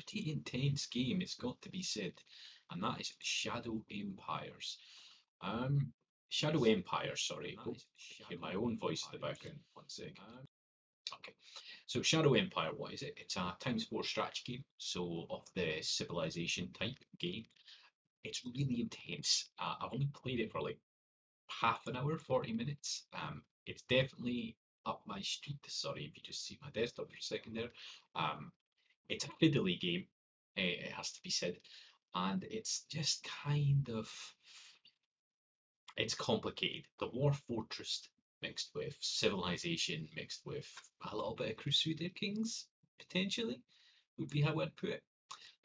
pretty intense game, it's got to be said, and that is Shadow Empires. Um, Shadow Empire, sorry. Oh, hear my own voice in the background. One second. Okay. So Shadow Empire, what is it? It's a times four strategy game, so of the civilization type game. It's really intense. I've only played it for like half an hour, 40 minutes. It's definitely up my street. Sorry if you just see my desktop for a second there. Um, it's a fiddly game, it has to be said, and it's just kind of it's complicated. The War Fortress mixed with Civilization, mixed with a little bit of Crusader Kings, potentially, would be how I'd put it.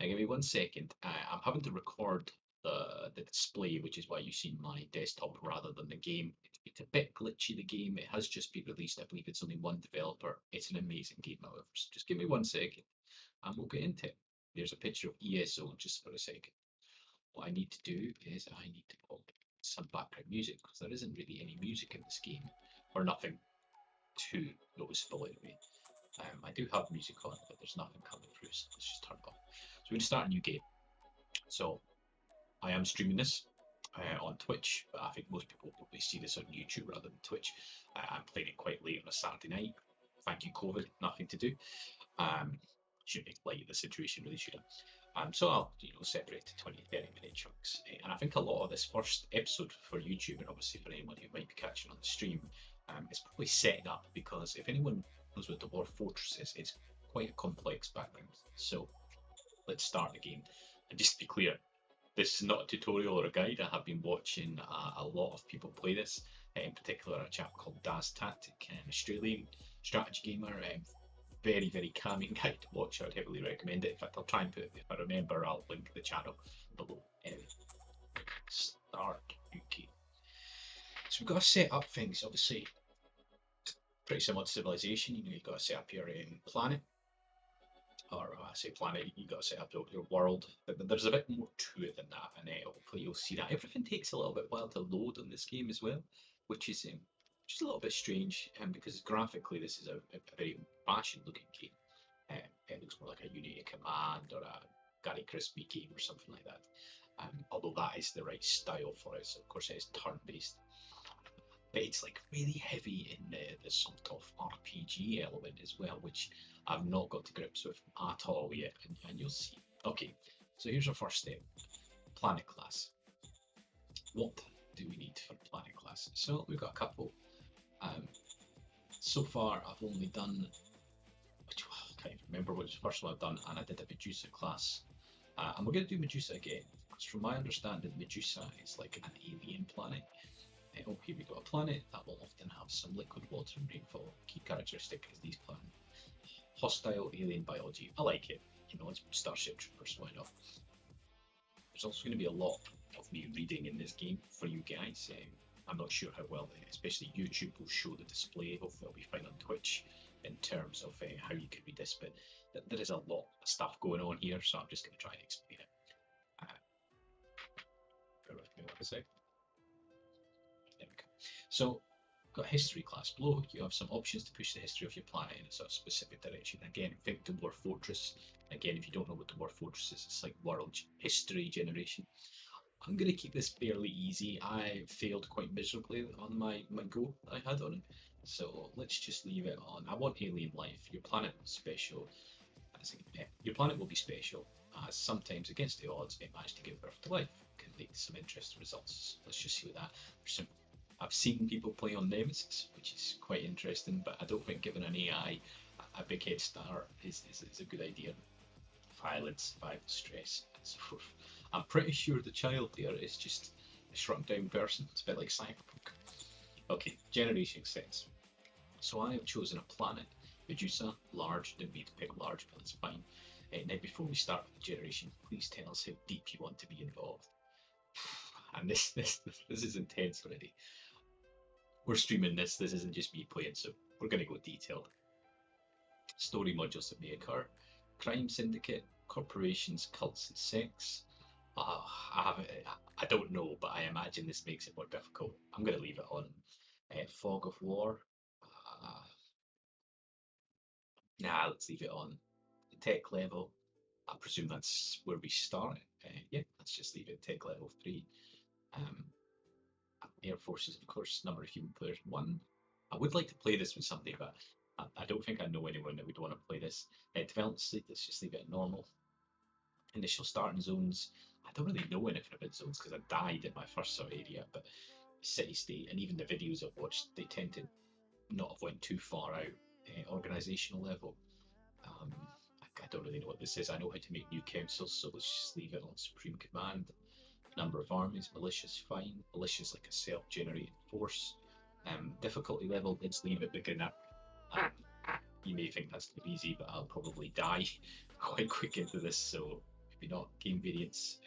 Now, give me one second. I'm having to record the display, which is why you see my desktop rather than the game. It's a bit glitchy, the game. It has just been released. I believe it's only one developer. It's an amazing game, however. So just give me one second and we'll get into it. There's a picture of ESO just for a second. What I need to do is I need to put some background music because there isn't really any music in this game, or nothing too noticeable anyway. I do have music on, but there's nothing coming through, so let's just turn it off. So we're going to start a new game. So I am streaming this on Twitch, but I think most people will probably see this on YouTube rather than Twitch. I'm playing it quite late on a Saturday night. Thank you, COVID, nothing to do. Should make light of the situation, really should I? So I'll separate to 20, 30-minute chunks. And I think a lot of this first episode for YouTube, and obviously for anyone who might be catching on the stream, is probably setting up because if anyone knows what the Dwarf Fortress is, it's quite a complex background. So let's start the game. And just to be clear, this is not a tutorial or a guide. I have been watching a lot of people play this, in particular a chap called Daz Tactic, an Australian strategy gamer. Very, very calming guide to watch. I'd heavily recommend it. In fact, I'll try and put it, if I remember, I'll link the channel below. Anyway, start UK. So we've got to set up things, obviously, pretty similar to Civilization. You've got to set up your planet, or I say planet, you've got to set up your world. But there's a bit more to it than that, and hopefully you'll see that. Everything takes a little bit while to load on this game as well, which is just a little bit strange, because graphically this is a very fashion looking game. It looks more like a Unity Command or a Gary Crispy game or something like that. Although that is the right style for it, so of course it is turn based. But it's like really heavy in the sort of RPG element as well, which I've not got to grips with at all yet, and you'll see. Okay, so here's our first step: planet class. What do we need for planet class? So we've got a couple. So far, I've only done. I can't even remember which first one I've done, and I did a Medusa class. And we're going to do Medusa again, because from my understanding, Medusa is like an alien planet. Oh, here we got a planet that will often have some liquid water and rainfall. Key characteristic is these planets. Hostile alien biology. I like it. It's Starship Troopers, why not? There's also going to be a lot of me reading in this game for you guys. I'm not sure how well, especially YouTube will show the display. Hopefully, it'll be fine on Twitch in terms of how you can read this. But there is a lot of stuff going on here, so I'm just going to try and explain it. Bear with me one sec. There we go. So, got a history class below. You have some options to push the history of your planet in a sort of specific direction. Again, think Dwarf Fortress. Again, if you don't know what Dwarf Fortress is, it's like world history generation. I'm going to keep this fairly easy. I failed quite miserably on my go that I had on it. So let's just leave it on. I want alien life. Your planet was special. Your planet will be special, as sometimes against the odds it managed to give birth to life. Can lead to some interesting results. Let's just see what that. I've seen people play on Nemesis, which is quite interesting, but I don't think giving an AI a big head start is a good idea. Violence, survival, stress, and so forth. I'm pretty sure the child there is just a shrunk down person. It's a bit like Cyberpunk. Okay, generation sets. So I have chosen a planet, Medusa, large. Didn't need to pick large, but it's fine. Now, before we start with the generation, please tell us how deep you want to be involved. And this is intense already. We're streaming this. This isn't just me playing, so we're going to go detailed. Story modules that may occur: crime syndicate, corporations, cults, and sex. I don't know, but I imagine this makes it more difficult. I'm going to leave it on. Fog of War. Nah, let's leave it on. The tech level. I presume that's where we start. Yeah, let's just leave it tech level 3. Um, Air Forces, of course, number of human players 1. I would like to play this with somebody, but I don't think I know anyone that would want to play this. Development state, let's just leave it at normal. Initial starting zones, I don't really know anything about zones because I died in my first sort of area, but city state and even the videos I've watched, they tend to not have went too far out. Organizational level, I don't really know what this is. I know how to make new councils, so let's just leave it on Supreme Command. Number of armies, militia's fine. Militia's like a self-generated force. Difficulty level, let's leave it beginner. You may think that's too easy, but I'll probably die quite quick into this, so maybe not. Game variants,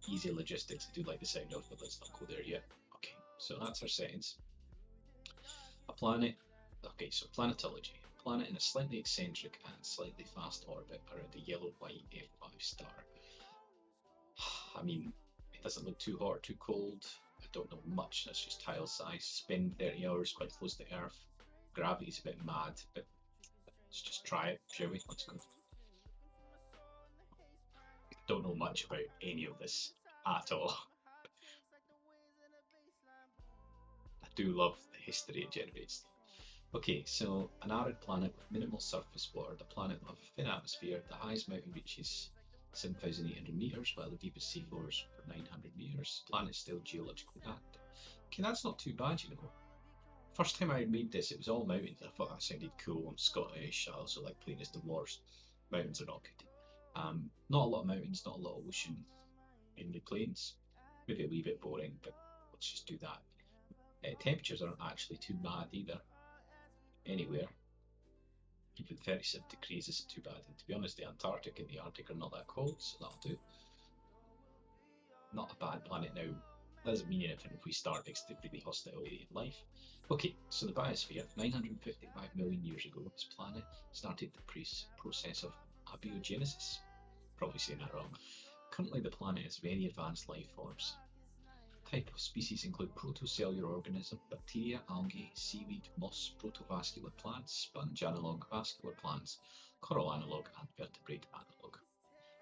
easy logistics, I do like the sound of, but let's not go there yet. Okay, so that's our settings. A planet, okay, so planetology. Planet in a slightly eccentric and slightly fast orbit around a yellow-white F5 star. I mean, it doesn't look too hot or too cold. I don't know much, that's just tile size. Spend 30 hours quite close to Earth. Gravity's a bit mad, but let's just try it, shall we? Let's go. Don't know much about any of this at all. I do love the history it generates. Okay, so an arid planet with minimal surface water, the planet of a thin atmosphere, the highest mountain reaches 7,800 meters, while the deepest sea floors are 900 meters. Planet still geologically active. Okay, that's not too bad, you know. First time I made this, it was all mountains. I thought that sounded cool. I'm Scottish. I also like playing as the Wars. Mountains are not good. Not a lot of mountains, not a lot of ocean in the plains. Maybe a wee bit boring, but let's just do that. Temperatures aren't actually too bad either. Anywhere. Even 37 degrees isn't too bad. And to be honest, the Antarctic and the Arctic are not that cold, so that'll do. Not a bad planet now. That doesn't mean anything if we start next to really hostile alien life. Okay, so the biosphere, 955 million years ago, this planet started the process of abiogenesis. Probably saying that wrong. Currently, the planet has very advanced life forms. Type of species include protocellular organism, bacteria, algae, seaweed, moss, protovascular plants, sponge analog, vascular plants, coral analog, and vertebrate analog.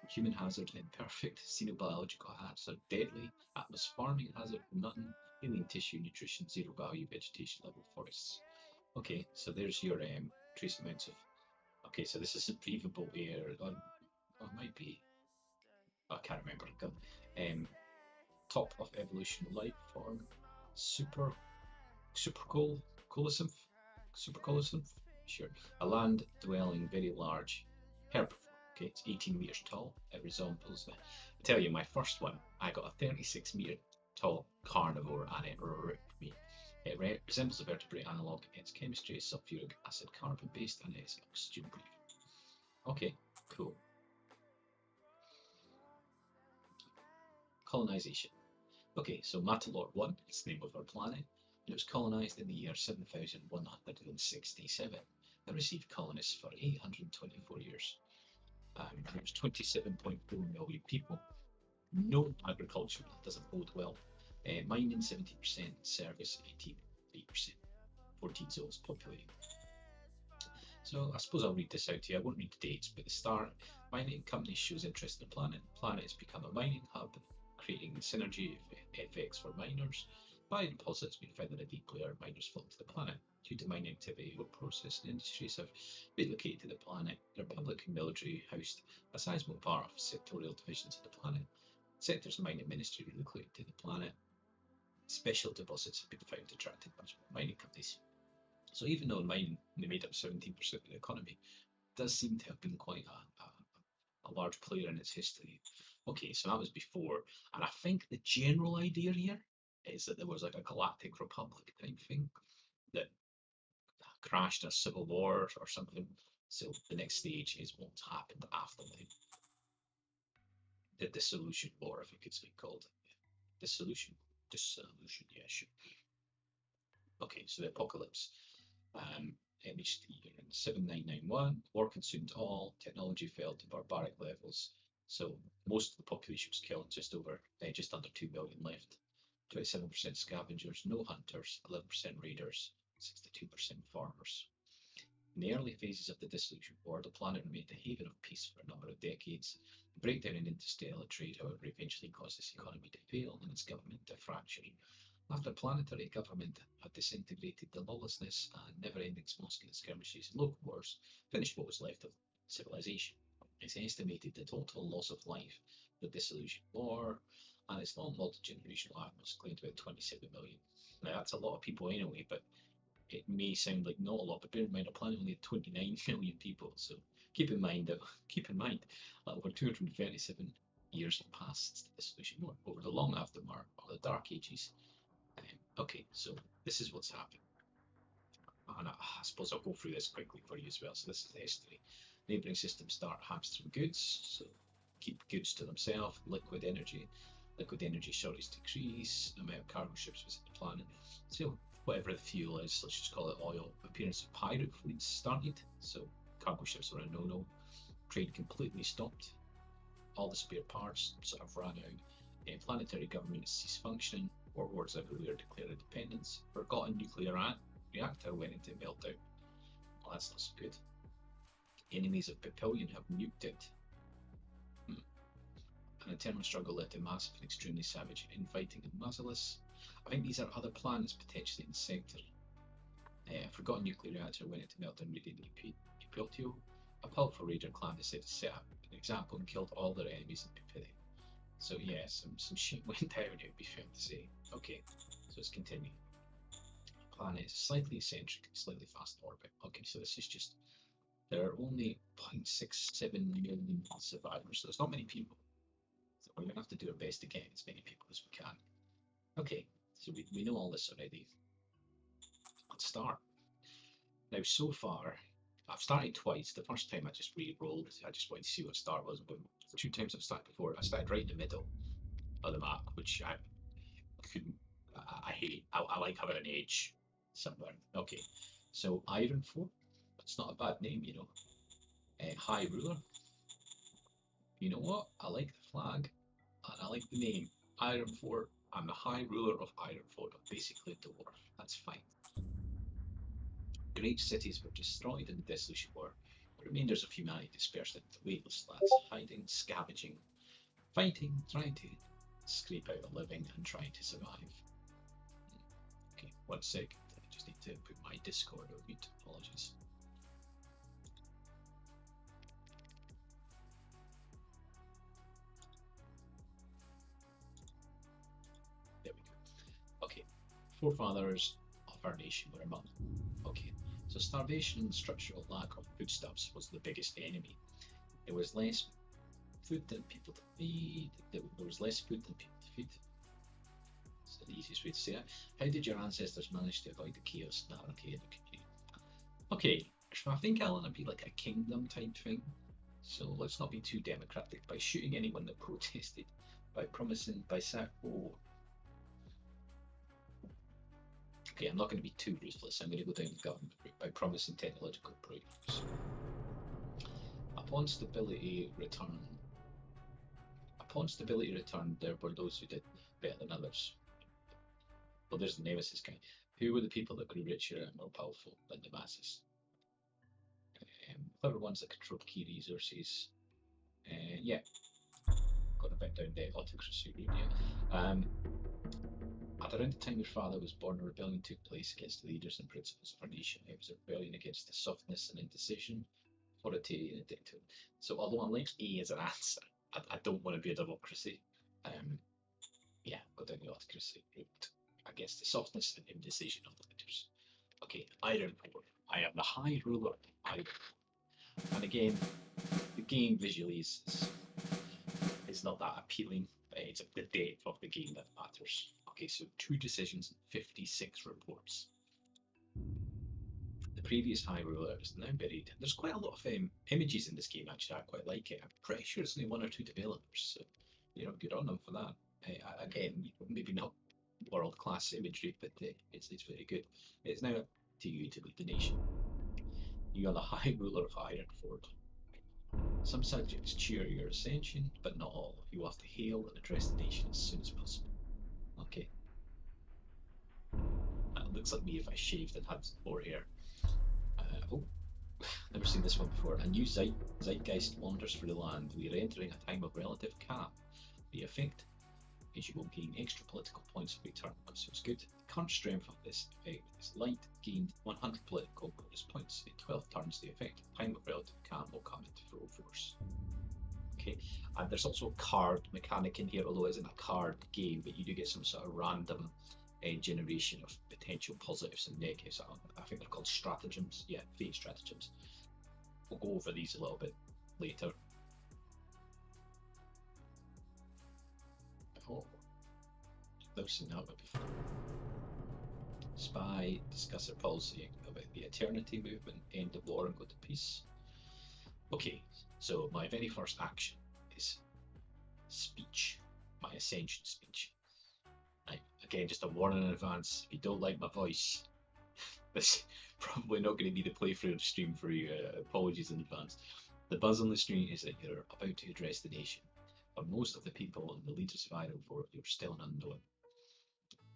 Human hazard, imperfect, xenobiological hazard, deadly, atmosfarming hazard, none, alien tissue, nutrition, zero value, vegetation level, forests. Okay, so there's your trace amounts of. Okay, so this isn't breathable air, or it might be. I can't remember. Top of evolution life form, super coelosynth, sure, a land dwelling, very large herbivore. Okay, it's 18 meters tall. It resembles. I tell you, my first one, I got a 36-meter tall carnivore, and it ripped me. It resembles a vertebrate analog. Its chemistry is sulfuric acid carbon based, and it is oxygen breathing. Okay, cool. Colonization. Okay, so Matalor 1, it's the name of our planet, and it was colonized in the year 7167. It received colonists for 824 years. There was 27.4 million people. No agriculture, that doesn't bode well. Mining 70%, service 83%, 14 zones populated. So I suppose I'll read this out to you. I won't read the dates, but the start, mining company shows interest in the planet. The planet has become a mining hub, creating synergy effects for miners. Biodeposits has been found in a deep layer of miners floating to the planet. Due to mining activity, wood processing industries have relocated to the planet. The Republic and military housed a sizable part of sectorial divisions of the planet. Sectors of mining ministry relocated to the planet. Special deposits have been found attracting much more mining companies. So even though mining only made up 17% of the economy, it does seem to have been quite a large player in its history. Okay, so that was before, and I think the general idea here is that there was like a galactic republic type thing that crashed in a civil war or something. So the next stage is what's happened after the dissolution war, I think it's been called. Dissolution, yeah, sure. Okay, so the apocalypse. It reached the year in 7991. War consumed all. Technology fell to barbaric levels. So most of the population was killed. Just under 2 million left. 27% scavengers, no hunters, 11% raiders, 62% farmers. In the early phases of the Dissolution War, the planet remained a haven of peace for a number of decades. The breakdown in interstellar trade, however, eventually caused its economy to fail and its government to fracture. After planetary government had disintegrated, the lawlessness and never-ending small-scale skirmishes and local wars finished what was left of civilization. It's estimated the total loss of life, the Dissolution War, and its long multi-generational arc was claimed about 27 million. Now that's a lot of people anyway, but it may sound like not a lot, but bear in mind, our planet only had 29 million people. So keep in mind, over 237 years have passed since the Dissolution War, over the long aftermath of the Dark Ages. Okay, so this is what's happened. And I suppose I'll go through this quickly for you as well. So this is the history. Neighbouring systems start hamstering goods, so keep goods to themselves. Liquid energy shortage decrease. The amount of cargo ships visit the planet. So whatever the fuel is, let's just call it oil. Appearance of pirate fleets started, so cargo ships were a no-no. Trade completely stopped. All the spare parts sort of ran out. Planetary government ceased functioning. Warlords everywhere declared independence. Forgotten nuclear reactor went into meltdown. Well, that's not so good. Enemies of Papillion have nuked it. An eternal struggle led to massive and extremely savage infighting in Mazalis. I think these are other planets potentially in the sector. Forgotten nuclear reactor went into meltdown raiding Epiltio. A powerful raider clan decided to set up an example and killed all their enemies in Papillion. So yeah, some shit went down, it would be fair to say. Okay, so let's continue. The planet is slightly eccentric, slightly fast orbit. Okay, so this is just, there are only 0.67 million survivors, so there's not many people. So we're going to have to do our best to get as many people as we can. Okay, so we know all this already. Let's start. Now, so far, I've started twice. The first time I just re-rolled. I just wanted to see what start was. But the 2 times I've started before, I started right in the middle of the map, which I couldn't. I hate. I like having an edge somewhere. Okay, so Ironfort. That's not a bad name, you know. High Ruler. You know what? I like the flag, and I like the name. Ironfort. I'm the High Ruler of Ironfort. I'm basically a dwarf. That's fine. Great cities were destroyed in the Dissolution War. The remainders of humanity dispersed into weightless lands, hiding, scavenging, fighting, trying to scrape out a living and trying to survive. Okay, 1 second. I just need to put my Discord on mute. Apologies. There we go. Okay, forefathers of our nation were among them. Okay, so starvation and structural lack of foodstuffs was the biggest enemy. There was less food than people to feed. There was less food than people to feed. That's the easiest way to say it. How did your ancestors manage to avoid the chaos and anarchy in the community? Okay, so I think I want to be like a kingdom type thing. So let's not be too democratic by shooting anyone that protested, by promising, by Okay, I'm not going to be too ruthless. I'm going to go down the government route by promising technological breakthroughs. Upon stability return, there were those who did better than others. Well, there's the Nemesis guy. Who were the people that grew richer and more powerful than the masses? Clever ones that control key resources. Yeah, got a bit down the autocracy route. Yeah. At around the time your father was born, a rebellion took place against the leaders and principles of our nation. It was a rebellion against the softness and indecision, authoritarian and dictator. So although I like A as an answer, I don't want to be a democracy. Yeah, go down the autocracy route against the softness and indecision of the leaders. Okay, Ironfort. I am the High Ruler of Ironfort. And again, the game visually is not that appealing. It's the depth of the game that matters. Okay, so 2 decisions and 56 reports. The previous High Ruler is now buried. There's quite a lot of images in this game, actually. I quite like it. I'm pretty sure it's only 1 or 2 developers, so good on them for that. Again, maybe not world-class imagery, but it's very good. It's now up to you to lead the nation. You are the High Ruler of Ironfort. Some subjects cheer your ascension, but not all. You will have to hail and address the nation as soon as possible. Okay. That looks like me if I shaved and had more hair. Oh, Never seen this one before. A new zeitgeist wanders through the land. We are entering a time of relative calm. The effect is you will gain extra political points every turn, so it's good. The current strength of this effect is light, gained 100 political bonus points. In 12 turns, the effect time of relative calm will come into full force. Okay, and there's also a card mechanic in here, although it isn't a card game, but you do get some sort of random generation of potential positives and negatives. I think they're called stratagems. Yeah, fate stratagems. We'll go over these a little bit later. Oh, never seen that one before. Spy, discuss their policy about the Eternity Movement, end of war and go to peace. Okay, so my very first action is speech, my ascension speech. Again, just a warning in advance, if you don't like my voice, this is probably not going to be the playthrough stream for you. Apologies in advance. The buzz on the stream is that you're about to address the nation, but most of the people in the leaders viral for you're still an unknown.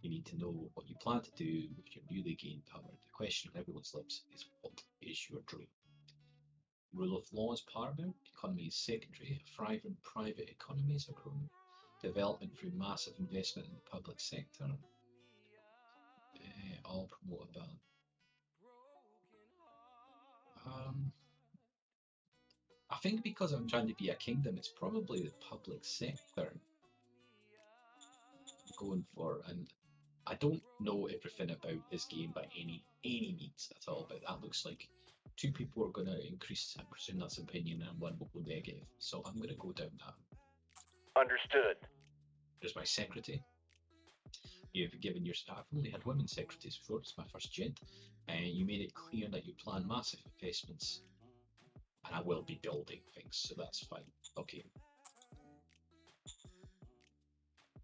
You need to know what you plan to do with your newly gained power. The question on everyone's lips is, what is your dream? Rule of law is paramount, economy is secondary, a thriving private economy is a growing, development through massive investment in the public sector, all promote a balance. I think because I'm trying to be a kingdom, it's probably the public sector I'm going for, and I don't know everything about this game by any means at all, but that looks like two people are going to increase, I presume that's opinion, and one will go negative. So I'm going to go down that. Understood. There's my secretary. You've given your staff, I've only had women secretaries before, it's my first gent, and you made it clear that you plan massive investments, and I will be building things, so that's fine. Okay.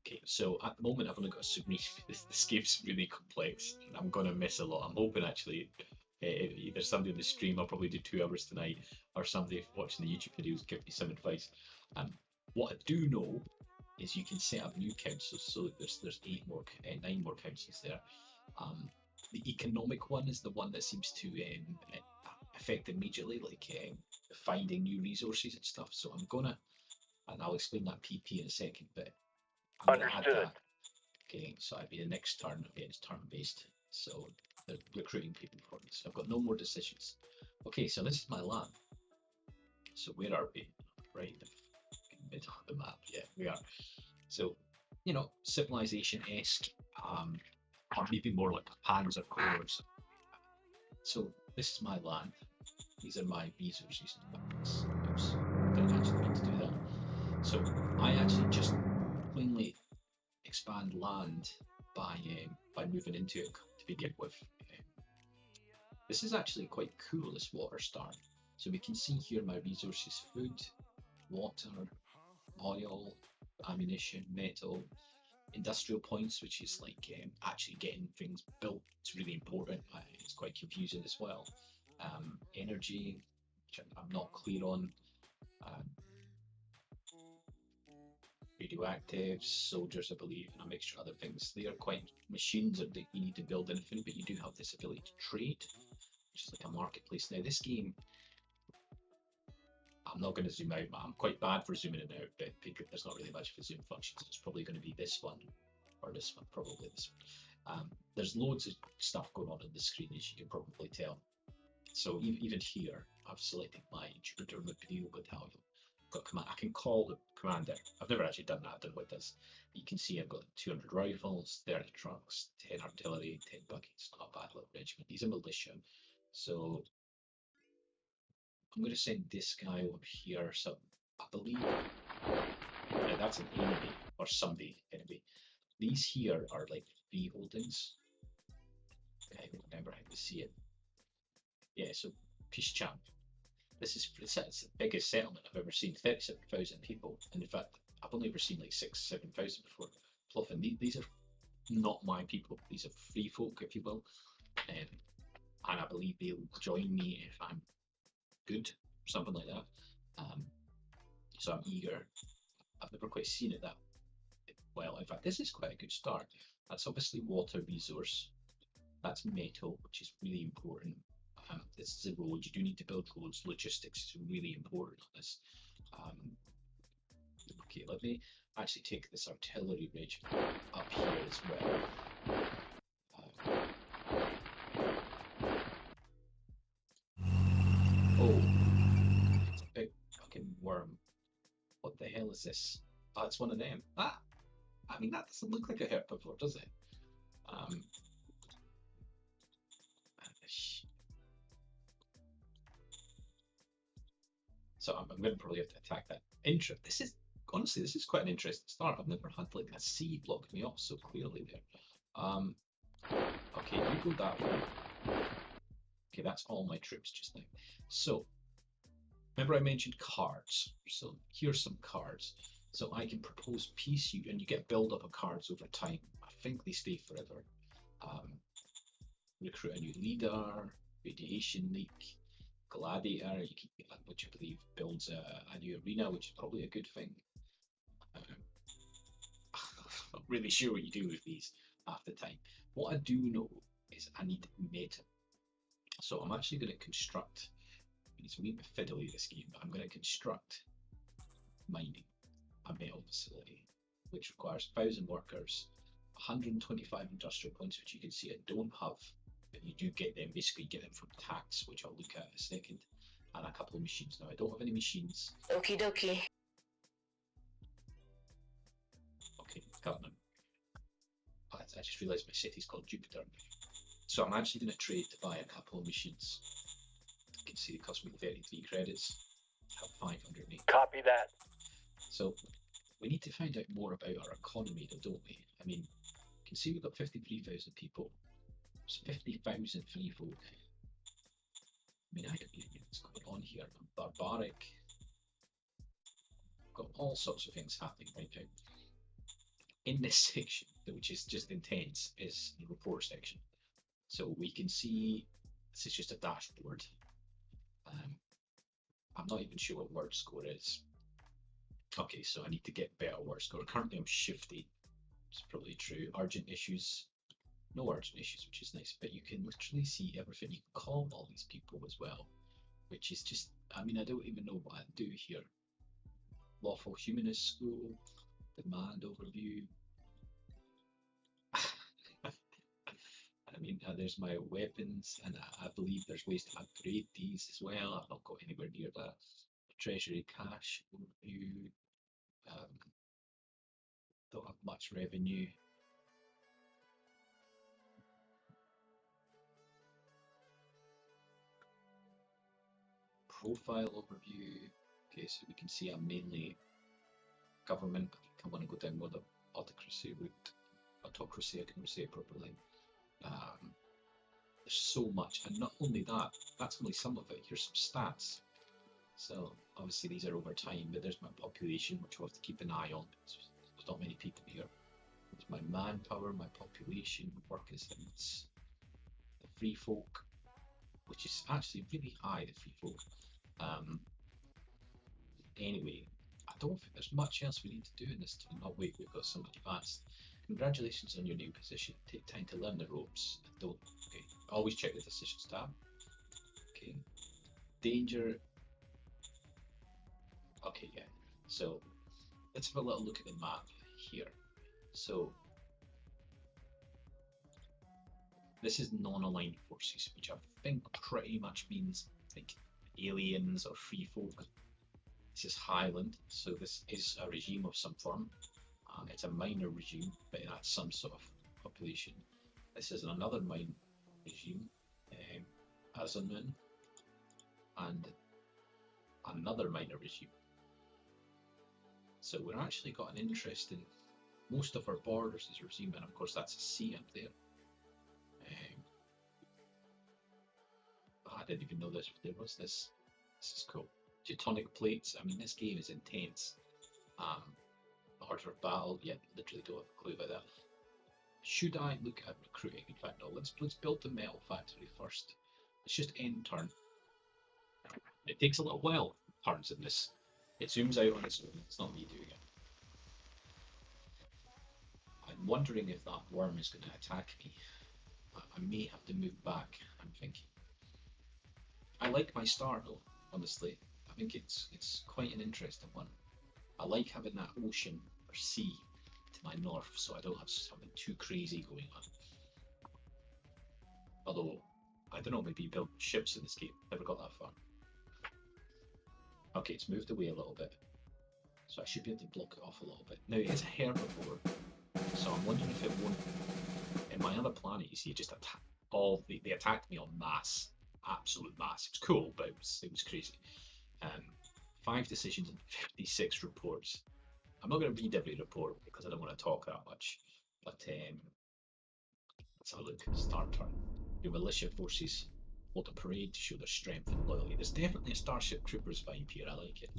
Okay, so at the moment I've only got a submarine. This game's really complex, and I'm going to miss a lot. I'm hoping actually either somebody in the stream, I'll probably do 2 hours tonight, or somebody watching the YouTube videos give me some advice. What I do know is you can set up new councils, so there's 9 more councils there. The economic one is the one that seems to affect immediately, like finding new resources and stuff. So I'm gonna, and I'll explain that PP in a second, but I'm gonna add that. Okay, so I'd be the next turn. Okay, it's turn based, so they're recruiting people for me. So I've got no more decisions. Okay, so this is my land. So where are we? Right in the middle of the map. Yeah, we are. So, you know, civilization-esque, or maybe more like Panzer Corps. So this is my land. These are my resources. Oops, didn't actually mean to do that. So I actually just plainly expand land by moving into it to begin with. This is actually quite cool, this water star. So we can see here my resources: food, water, oil, ammunition, metal, industrial points, which is like actually getting things built. It's really important. It's quite confusing as well. Energy, which I'm not clear on. Radioactive, soldiers, I believe, and a mixture of other things. They are quite machines that you need to build anything, but you do have this ability to trade, which is like a marketplace. Now this game, I'm not going to zoom out, I'm quite bad for zooming in and out, but there's not really much of a zoom function, so it's probably going to be this one, or this one, probably this one. There's loads of stuff going on the screen, as you can probably tell. So even here, I've selected my Jupiter Imperial Battalion. Command. I can call the commander. I've never actually done that. I don't know what it does. But you can see I've got 200 rifles, 30 trucks, 10 artillery, 10 buckets. Not a bad little regiment. He's a militia. So I'm going to send this guy over here. So I believe that's an enemy or somebody enemy. These here are like free holdings. I don't remember how to see it. Yeah, so peace champ. This is the biggest settlement I've ever seen, 37,000 people. And in fact, I've only ever seen like 6,000 to 7,000 before. Bluffing. These are not my people. These are free folk, if you will. And I believe they'll join me if I'm good, or something like that. So I'm eager. I've never quite seen it that well. In fact, this is quite a good start. That's obviously water resource. That's metal, which is really important. This is a road. You do need to build roads. Logistics is really important on this. Um, okay, let me actually take this artillery ridge up here as well. Oh, it's a big fucking worm. What the hell is this? Oh, it's one of them. Ah, I mean, that doesn't look like a herbivore, does it? Um, so I'm going to probably have to attack that. This is honestly, this is quite an interesting start. I've never had like a sea block me off so clearly there. Okay, you go that way. Okay, that's all my troops just now. So, remember I mentioned cards. So here's some cards. So I can propose peace, and you get build up of cards over time. I think they stay forever. Recruit a new leader, radiation leak, gladiator, which I believe builds a new arena, which is probably a good thing. I'm not really sure what you do with these half the time. What I do know is I need meta. So I'm actually going to construct, it's a wee bit fiddly this game, but I'm going to construct mining, a metal facility, which requires 1,000 workers, 125 industrial points, which you can see I don't have, but you do get them, basically get them from tax, which I'll look at in a second, and a couple of machines. Now I don't have any machines. Okie dokie. Okay, got them. I just realised my city's called Jupiter. So I'm actually going to trade to buy a couple of machines. You can see it cost me 33 credits. I have 580. Copy that. So we need to find out more about our economy, though, don't we? I mean, you can see we've got 53,000 people. There's 50,000 free folk. I mean, I don't know what's going on here. I'm barbaric. Got all sorts of things happening right now. In this section, which is just intense, is the report section. So we can see this is just a dashboard. I'm not even sure what word score is. Okay, so I need to get better word score. Currently I'm shifty. It's probably true. Urgent issues. No urgent issues, which is nice. But you can literally see everything. You can call all these people as well, which is just, I mean, I don't even know what I do here. Lawful Humanist School, demand overview. I mean, there's my weapons, and I believe there's ways to upgrade these as well. I've not got anywhere near that. Treasury cash overview. Don't have much revenue. Profile overview. Okay, so we can see I'm mainly government. I think I want to go down more the autocracy route. Autocracy, I can say it properly. There's so much, and not only that, that's only some of it. Here's some stats. So obviously these are over time, but there's my population, which we'll have to keep an eye on. There's not many people here. There's my manpower, my population, work essence, the free folk, which is actually really high, the free folk. Anyway, I don't think there's much else we need to do in this turn. Oh wait, we've got some advanced. Congratulations on your new position. Take time to learn the ropes. Don't. Okay. Always check the decisions tab. Okay. Danger. Okay, yeah. So let's have a little look at the map here. So this is non-aligned forces, which I think pretty much means like aliens or free folk. This is Highland, so this is a regime of some form. It's a minor regime, but it has some sort of population. This is another minor regime, Azamun, and another minor regime. So we're actually got an interest in most of our borders is regime, and of course that's a sea up there. I didn't even know there was this. This is cool. Teutonic plates. I mean, this game is intense. Order of battle. Yeah, literally don't have a clue about that. Should I look at recruiting? In fact, no. Let's build the metal factory first. Let's just end turn. It takes a little while. Turns in this. It zooms out on its own. It's not me doing it. I'm wondering if that worm is going to attack me. I may have to move back. I'm thinking. I like my star though, honestly. I think it's quite an interesting one. I like having that ocean or sea to my north, so I don't have something too crazy going on. Although, I don't know, maybe you build ships in this game. Never got that far. Okay, it's moved away a little bit, so I should be able to block it off a little bit. Now, it's a herbivore, so I'm wondering if it won't. In my other planet, you see, it just attacked they attacked me en masse, absolute mass. It was cool, but it was crazy. Um, 5 decisions and 56 reports. I'm not going to read every report because I don't want to talk that much. But let's have a look. Start turn. Your militia forces hold a parade to show their strength and loyalty. There's definitely a Starship Troopers vibe here. I like it.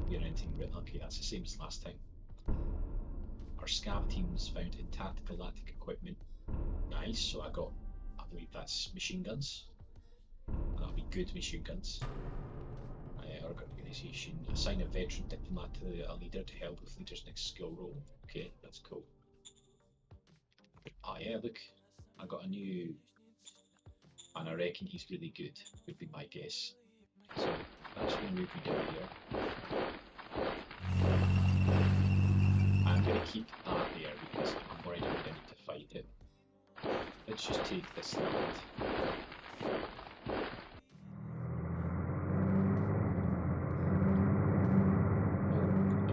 We're entering. Okay, that's the same as last time. Our scav teams found intact galactic equipment. Nice. So I believe that's machine guns. That'll be good machine guns. Organization, assign a veteran diplomat to a leader to help with leader's next skill role. Okay, that's cool. Oh yeah, look, I got a new, and I reckon he's really good, would be my guess. So that's going to move me down here. I'm going to keep that there because I'm worried I'm going to need to fight it. Let's just take this land.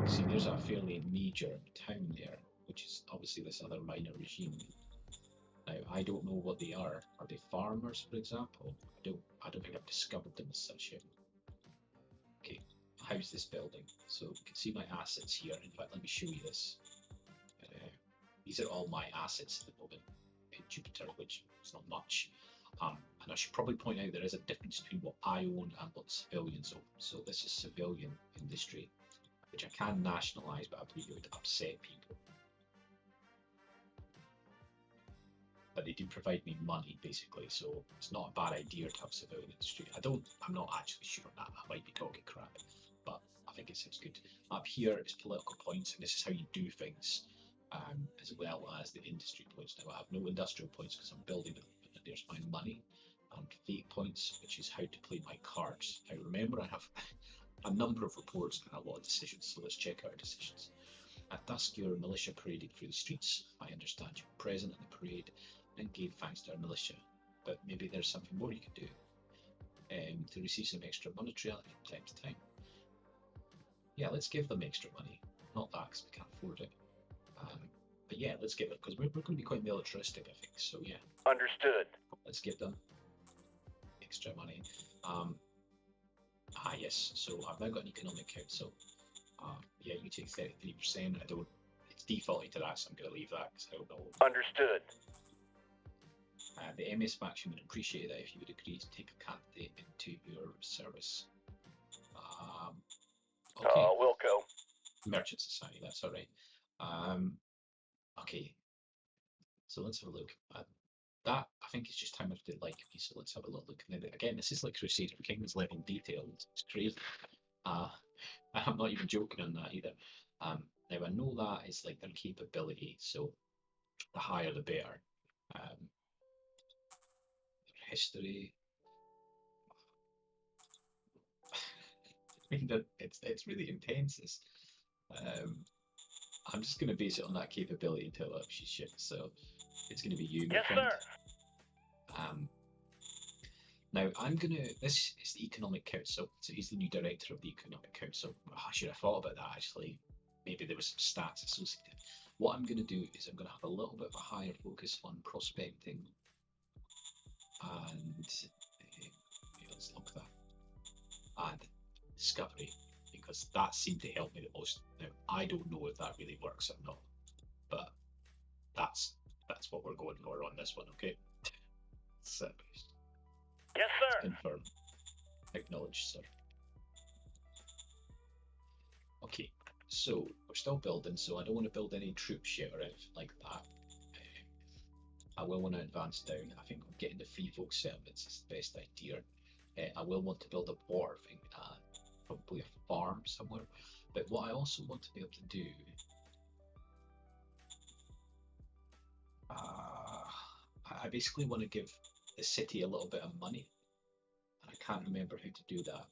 See, there's a fairly major town there, which is obviously this other minor regime. Now, I don't know what they are. Are they farmers, for example? I don't think I've discovered them as such yet. Okay, how's this building? So you can see my assets here. In fact, let me show you this. These are all my assets at the moment in Jupiter, which is not much. And I should probably point out there is a difference between what I own and what civilians own. So this is civilian industry, which I can nationalise, but I believe it would upset people. But they do provide me money, basically, so it's not a bad idea to have civilian industry. I'm not actually sure on that. I might be talking crap, but I think it sounds good. Up here is political points, and this is how you do things, as well as the industry points. Now I have no industrial points because I'm building it. There's my money, and fate points, which is how to play my cards. Now remember, I have a number of reports and a lot of decisions, so let's check out our decisions. At dusk, your militia paraded through the streets. I understand you were present in the parade and gave thanks to our militia, but maybe there's something more you can do to receive some extra monetary from time to time. Yeah, let's give them extra money. Not that, because we can't afford it. But yeah, let's give it, because we're going to be quite militaristic, I think, so yeah. Understood. Let's give them extra money. Yes, so I've now got an economic council. Yeah, you take 33%. It's defaulting to that, so I'm going to leave that because I don't know. Understood. The MS faction would appreciate that if you would agree to take a candidate into your service. Okay. We'll go. Merchant Society, that's all right. Okay. So let's have a look. That, I think, is just how much they like me, so let's have a little look. And then, again, this is like Crusader Kings level detail. It's crazy. I'm not even joking on that either. Now, I know that is like their capability, so the higher the better. Their history. I mean, it's really intense. I'm just going to base it on that capability until she's shit. So it's going to be you, my Yes, friend. sir. Now this is the Economic Council. So he's the new director of the Economic Council. Oh, I should have thought about that actually. Maybe there was some stats associated. What I'm going to do is I'm going to have a little bit of a higher focus on prospecting and let's look at that, and discovery, because that seemed to help me the most. Now I don't know if that really works or not, but that's what we're going for on this one. Okay. So yes, sir. Confirm. Acknowledge, sir. Okay, so we're still building, so I don't want to build any troops yet or anything like that. I will want to advance down. I think getting the free folk settlements is the best idea. I will want to build a border thing, probably a farm somewhere. But what I also want to be able to do, I basically want to give the city a little bit of money. And I can't remember how to do that.